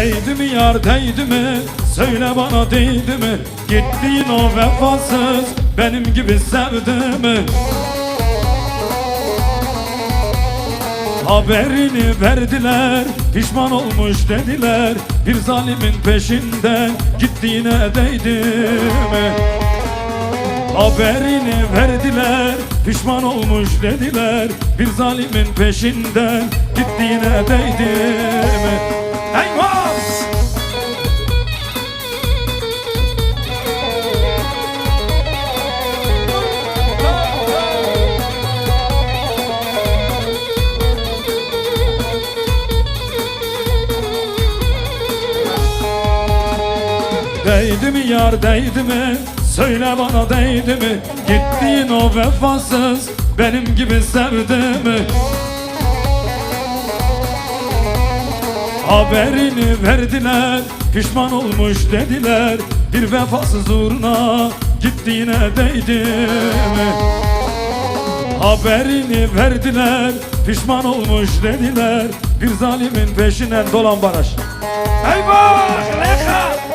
Değdi mi yar değdi mi? Söyle bana değdi mi? Gittiğin o vefasız benim gibi sevdi mi? Haberini verdiler, pişman olmuş dediler. Bir zalimin peşinden gittiğine değdi mi? Haberini verdiler, pişman olmuş dediler. Bir zalimin peşinden gittiğine değdi mi? Eyvah! Değdi mi yar değdi mi? Söyle bana değdi mi? Gittiğin o vefasız benim gibi sevdi mi? Haberini verdiler, pişman olmuş dediler. Bir vefasız uğruna gittiğine değdi mi? Haberini verdiler, pişman olmuş dediler. Bir zalimin peşinden dolan baraj. Eyvah! Leka!